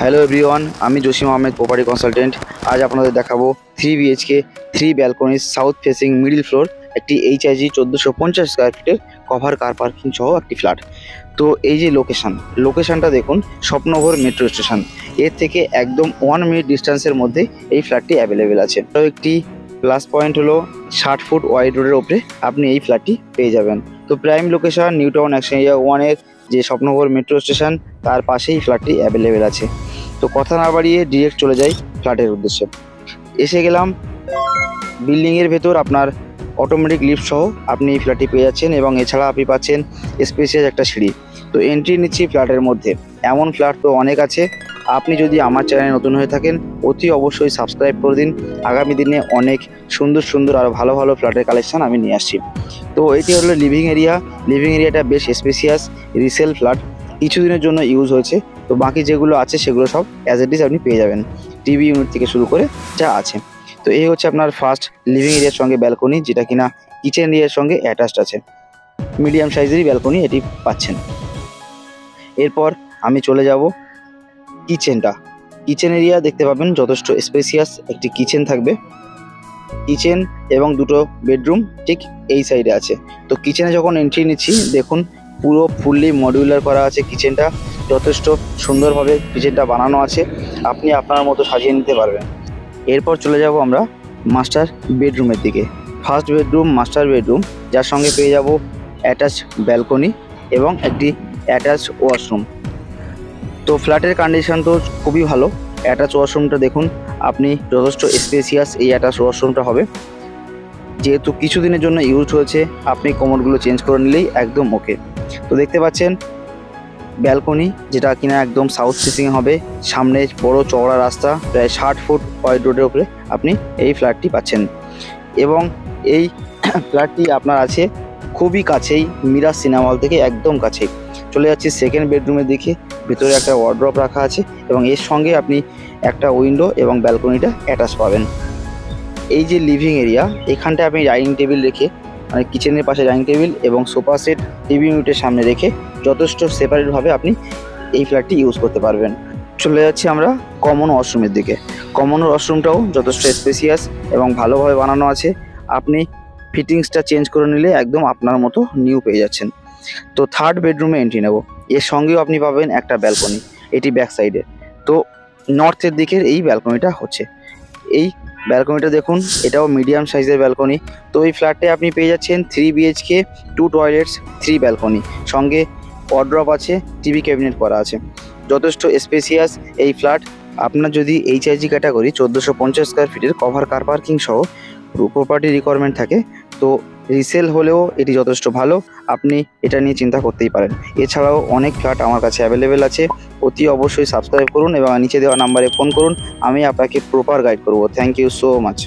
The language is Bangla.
হ্যালো এভরিওয়ান, আমি জসিম আহমেদ, প্রপার্টি কনসালটেন্ট। আজ আপনাদের দেখাবো 3 BHK 3 balconies south facing middle floor একটি এইচআইজি 1450 স্কোয়ার ফিটের কভার কার পার্কিং সহ একটি ফ্ল্যাট। তো এই যে লোকেশনটা দেখুন, স্বপ্নভর মেট্রো স্টেশন। এর থেকে একদম 1 মিনিট ডিস্টেন্সের মধ্যে এই ফ্ল্যাটটি অ্যাভেলেবেল আছে। তো একটি প্লাস পয়েন্ট হলো 60 ফুট ওয়াইড রোডের ওপরে আপনি এই ফ্ল্যাটটি পেয়ে যাবেন। তো prime location new town action area 1-এর যে স্বপ্নভর মেট্রো স্টেশন, তার পাশেই ফ্ল্যাটটি অ্যাভেলেবেল আছে। তো কথা না বাড়িয়ে ডিরেক্ট চলে যাই ফ্ল্যাটের উদ্দেশ্যে। এসে গেলাম বিল্ডিংয়ের ভেতর, আপনার অটোমেটিক লিফট সহ আপনি এই ফ্ল্যাটটি পেয়ে যাচ্ছেন এবং এছাড়া আপনি পাচ্ছেন স্পেসিয়াস একটা সিঁড়ি। তো এন্ট্রি নিচ্ছি ফ্ল্যাটের মধ্যে। এমন ফ্ল্যাট তো অনেক আছে। আপনি যদি আমার চ্যানেলে নতুন হয়ে থাকেন, অতি অবশ্যই সাবস্ক্রাইব করে দিন। আগামী দিনে অনেক সুন্দর আরও ভালো ফ্ল্যাটের কালেকশন আমি নিয়ে আসছি। তো এটি হলো লিভিং এরিয়াটা বেশ স্পেসিয়াস রিসেল ফ্ল্যাট, কিছুদিনের জন্য ইউজ হয়েছে। তো বাকি যেগুলো আছে সেগুলো সব অ্যাজ ইট ইজ আপনি পেয়ে যাবেন, টিভি ইউনিট থেকে শুরু করে যা আছে। তো এই হচ্ছে আপনার ফার্স্ট লিভিং এরিয়ার সঙ্গে ব্যালকনি, যেটা কিনা কিচেন এরিয়ার সঙ্গে অ্যাটাচড আছে। মিডিয়াম সাইজেরই ব্যালকনি এটি পাচ্ছেন। এরপর আমি চলে যাব কিচেন এরিয়া দেখতে পাবেন, যথেষ্ট স্পেসিয়াস একটি কিচেন থাকবে। কিচেন এবং দুটো বেডরুম ঠিক এই সাইডে আছে। তো কিচেনে যখন এন্ট্রি নিচ্ছি, দেখুন পুরো ফুললি মডিউলার করা আছে কিচেনটা। যথেষ্ট সুন্দরভাবে কিচেনটা বানানো আছে, আপনি আপনার মতো সাজিয়ে নিতে পারবেন। এরপর চলে যাব আমরা মাস্টার বেডরুমের দিকে। ফার্স্ট বেডরুম মাস্টার বেডরুম, যার সঙ্গে পেয়ে যাব অ্যাটাচ ব্যালকনি এবং একটি অ্যাটাচ ওয়াশরুম। তো ফ্ল্যাটের কন্ডিশন তো খুবই ভালো। অ্যাটাচ ওয়াশরুমটা দেখুন আপনি, যথেষ্ট স্পেসিয়াস এই অ্যাটাচ ওয়াশরুমটা হবে। যেহেতু কিছুদিনের জন্য ইউজ হয়েছে, আপনি কোমরগুলো চেঞ্জ করে নিলেই একদম ওকে। তো দেখতে পাচ্ছেন ব্যালকনি, যেটা কিনা একদম সাউথ ফেসিং হবে। সামনে বড় চওড়া রাস্তা, প্রায় 60 ফুট ওয়াইড রোডের উপরে আপনি এই ফ্ল্যাটটি পাচ্ছেন। এবং এই ফ্ল্যাটটি আপনার আছে খুবই কাছেই, মিরাজ সিনেমা হল থেকে একদম কাছেই। চলে যাচ্ছি সেকেন্ড বেডরুমের দিকে। ভিতরে একটা ওয়ার্ড্রপ রাখা আছে এবং এর সঙ্গে আপনি একটা উইন্ডো এবং ব্যালকনিটা অ্যাটাচ পাবেন। এই যে লিভিং এরিয়া, এখানটায় আপনি ডাইনিং টেবিল রেখে, মানে কিচেনের পাশে ডাইনিং টেবিল এবং সোফা সেট টিভি ইউনিটের সামনে রেখে যথেষ্ট সেপারেটভাবে আপনি এই ফ্ল্যাটটি ইউজ করতে পারবেন। চলে যাচ্ছি আমরা কমন ওয়াশরুমের দিকে। কমন ওয়াশরুমটাও যথেষ্ট স্পেসিয়াস এবং ভালোভাবে বানানো আছে। আপনি ফিটিংসটা চেঞ্জ করে নিলে একদম আপনার মতো নিউ পেয়ে যাচ্ছেন। তো থার্ড বেডরুমে এন্ট্রি নেব। এর সঙ্গেও আপনি পাবেন একটা ব্যালকনি, এটি ব্যাক সাইডে। তো নর্থের দিকের এই ব্যালকনিটা হচ্ছে। এই ব্যালকনিটা দেখুন, এটাও মিডিয়াম সাইজের ব্যালকনি। তো এই ফ্ল্যাটে আপনি পেয়ে যাচ্ছেন 3 বিএইচকে 2 টয়লেটস 3 ব্যালকনি, সঙ্গে ওয়ার্ড্রপ আছে, টিভি ক্যাবিনেট করা আছে। যথেষ্ট স্পেসিয়াস এই ফ্ল্যাট। আপনার যদি এইচআইজি ক্যাটাগরি 1450 স্কোয়ার ফিটের কভার কার পার্কিং সহ প্রপার্টি রিকোয়ারমেন্ট থাকে, তো রিসেল হলেও এটি যথেষ্ট ভালো। আপনি এটা নিয়ে চিন্তা করতেই পারেন। এছাড়াও অনেক ফ্ল্যাট আমার কাছে অ্যাভেলেবেল আছে। অতি অবশ্যই সাবস্ক্রাইব করুন এবং নিচে দেওয়া নাম্বারে ফোন করুন, আমি আপনাকে প্রপার গাইড করব। Thank you so much.